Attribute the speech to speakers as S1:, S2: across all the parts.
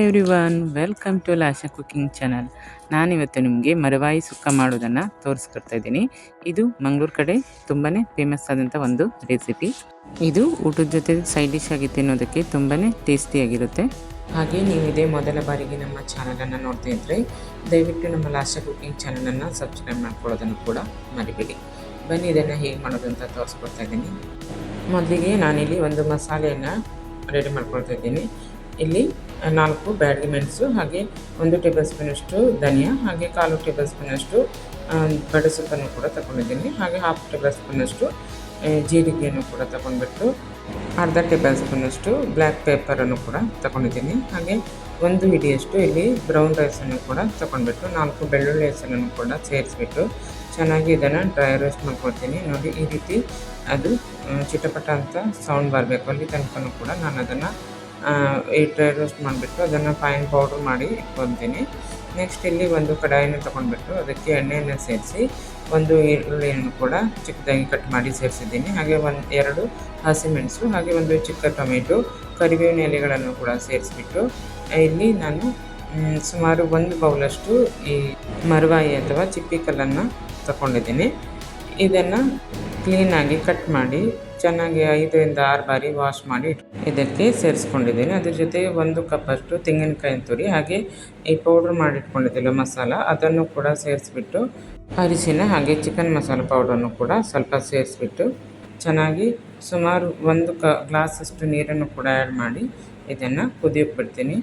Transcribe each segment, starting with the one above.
S1: Everyone, welcome to Lasha cooking channel. ನಾನಿವತ್ತು ನಿಮಗೆ ಮರವಾಯಿ ಸುಕ್ಕ ಮಾಡೋದನ್ನು ತೋರಿಸ್ಕೊಡ್ತಾ ಇದ್ದೀನಿ. ಇದು ಮಂಗಳೂರು ಕಡೆ ತುಂಬಾ ಫೇಮಸ್ ಆದಂಥ ಒಂದು ರೆಸಿಪಿ. ಇದು ಊಟದ ಜೊತೆ ಸೈಡ್ ಡಿಶ್ ಆಗಿ ತಿನ್ನೋದಕ್ಕೆ ತುಂಬಾ ಟೇಸ್ಟಿಯಾಗಿರುತ್ತೆ. ಹಾಗೆ ನೀವು ಇದೇ ಮೊದಲ ಬಾರಿಗೆ ನಮ್ಮ ಚಾನಲನ್ನು ನೋಡ್ತಾ ಇದ್ದರೆ ದಯವಿಟ್ಟು ನಮ್ಮ ಲಾಶಾ ಕುಕಿಂಗ್ ಚಾನಲನ್ನು ಸಬ್ಸ್ಕ್ರೈಬ್ ಮಾಡ್ಕೊಳ್ಳೋದನ್ನು ಕೂಡ ಮರಿಬೇಡಿ. ಬನ್ನಿ ಇದನ್ನು ಹೇಗೆ ಮಾಡೋದು ಅಂತ ತೋರಿಸ್ಕೊಡ್ತಾ ಇದ್ದೀನಿ. ಮೊದಲಿಗೆ ನಾನಿಲ್ಲಿ ಒಂದು ಮಸಾಲೆಯನ್ನು ರೆಡಿ ಮಾಡ್ಕೊಳ್ತಾ ಇದ್ದೀನಿ. ಇಲ್ಲಿ 4 ಬ್ಯಾಡಗಿ ಮೆಣಸು, ಹಾಗೆ 1 ಟೇಬಲ್ ಸ್ಪೂನಷ್ಟು ಧನಿಯಾ, ಹಾಗೆ 1/4 ಟೇಬಲ್ ಸ್ಪೂನಷ್ಟು ಬಡಸೊಪ್ಪನ್ನು ಕೂಡ ತಗೊಂಡಿದ್ದೀನಿ. ಹಾಗೆ 1/2 ಟೇಬಲ್ ಸ್ಪೂನಷ್ಟು ಜೀರಿಗೆಯನ್ನು ಕೂಡ ತಗೊಂಡ್ಬಿಟ್ಟು ಅರ್ಧ ಟೇಬಲ್ ಸ್ಪೂನಷ್ಟು ಬ್ಲ್ಯಾಕ್ ಪೇಪರನ್ನು ಕೂಡ ತಗೊಂಡಿದ್ದೀನಿ. ಹಾಗೆ 1 ಹಿಡಿಯಷ್ಟು ಇಲ್ಲಿ ಬ್ರೌನ್ ರೈಸನ್ನು ಕೂಡ ತಗೊಂಡ್ಬಿಟ್ಟು 4 ಬೆಳ್ಳುಳ್ಳಿ ಹೆಸರನ್ನು ಕೂಡ ಸೇರಿಸ್ಬಿಟ್ಟು ಚೆನ್ನಾಗಿ ಇದನ್ನು ಡ್ರೈ ರೋಸ್ಟ್ ಮಾಡ್ಕೊಳ್ತೀನಿ. ನೋಡಿ, ಈ ರೀತಿ ಅದು ಚಿಟಪಟ ಅಂತ ಸೌಂಡ್ ಬರಬೇಕು, ಅಲ್ಲಿ ತನಕ ಕೂಡ ನಾನು ಅದನ್ನು ಡ್ರೈ ರೋಸ್ಟ್ ಮಾಡಿಬಿಟ್ಟು ಅದನ್ನು ಫೈನ್ ಪೌಡ್ರ್ ಮಾಡಿ ಇಟ್ಕೊತೀನಿ. ನೆಕ್ಸ್ಟ್ ಇಲ್ಲಿ ಒಂದು ಕಡಾಯಿನ ತೊಗೊಂಡ್ಬಿಟ್ಟು ಅದಕ್ಕೆ ಎಣ್ಣೆಯನ್ನು ಸೇರಿಸಿ 1 ಈರುಳ್ಳಿಯನ್ನು ಕೂಡ ಚಿಕ್ಕದಾಗಿ ಕಟ್ ಮಾಡಿ ಸೇರಿಸಿದ್ದೀನಿ. ಹಾಗೆ 2 ಹಸಿಮೆಣಸು, ಹಾಗೆ 1 ಚಿಕ್ಕ ಟೊಮೆಟೊ, ಕರಿಬೇವಿನ ಎಲೆಗಳನ್ನು ಕೂಡ ಸೇರಿಸ್ಬಿಟ್ಟು ಇಲ್ಲಿ ನಾನು ಸುಮಾರು 1 ಬೌಲಷ್ಟು ಈ ಮರವಾಯಿ ಅಥವಾ ಚಿಪ್ಪಿಕಲ್ಲನ್ನು ತಗೊಂಡಿದ್ದೀನಿ. ಇದನ್ನು ಕ್ಲೀನಾಗಿ ಕಟ್ ಮಾಡಿ ಚೆನ್ನಾಗಿ 5 ರಿಂದ 6 ಬಾರಿ ವಾಶ್ ಮಾಡಿ ಇದಕ್ಕೆ ಸೇರಿಸ್ಕೊಂಡಿದ್ದೀನಿ. ಅದ್ರ ಜೊತೆ 1 ಕಪ್ಪಷ್ಟು ತೆಂಗಿನಕಾಯಿ ತುರಿ, ಹಾಗೆ ಈ ಪೌಡ್ರ್ ಮಾಡಿಟ್ಕೊಂಡಿದ್ದಿಲ್ಲ ಮಸಾಲ, ಅದನ್ನು ಕೂಡ ಸೇರಿಸ್ಬಿಟ್ಟು ಅರಿಶಿನ ಹಾಗೆ ಚಿಕನ್ ಮಸಾಲ ಪೌಡ್ರನ್ನು ಕೂಡ ಸ್ವಲ್ಪ ಸೇರಿಸ್ಬಿಟ್ಟು ಚೆನ್ನಾಗಿ ಸುಮಾರು 1 ಗ್ಲಾಸಷ್ಟು ನೀರನ್ನು ಕೂಡ ಆ್ಯಡ್ ಮಾಡಿ ಇದನ್ನು ಕುದಿಯೋಕ್ಕೆ ಬಿಡ್ತೀನಿ.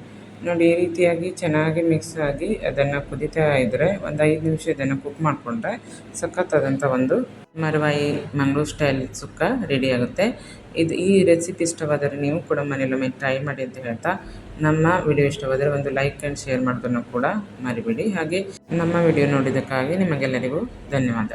S1: ನೋಡಿ, ಈ ರೀತಿಯಾಗಿ ಚೆನ್ನಾಗಿ ಮಿಕ್ಸ್ ಆಗಿ ಅದನ್ನು ಕುದೀತಾ ಇದ್ದರೆ ಒಂದು 5 ನಿಮಿಷ ಇದನ್ನು ಕುಕ್ ಮಾಡಿಕೊಂಡ್ರೆ ಸಖತ್ತಾದಂಥ ಒಂದು ಮರವಾಯಿ ಮಂಗಳೂರು ಸ್ಟೈಲ್ ಸುಕ್ಕ ರೆಡಿಯಾಗುತ್ತೆ. ಈ ರೆಸಿಪಿ ಇಷ್ಟವಾದರೆ ನೀವು ಕೂಡ ಮನೆಯಲ್ಲೊಮ್ಮೆ ಟ್ರೈ ಮಾಡಿ ಅಂತ ಹೇಳ್ತಾ, ನಮ್ಮ ವಿಡಿಯೋ ಇಷ್ಟವಾದರೆ ಒಂದು ಲೈಕ್ ಆ್ಯಂಡ್ ಶೇರ್ ಮಾಡೋದನ್ನು ಕೂಡ ಮರಿಬೇಡಿ. ಹಾಗೆ ನಮ್ಮ ವಿಡಿಯೋ ನೋಡಿದ್ದಕ್ಕಾಗಿ ನಿಮಗೆಲ್ಲರಿಗೂ ಧನ್ಯವಾದ.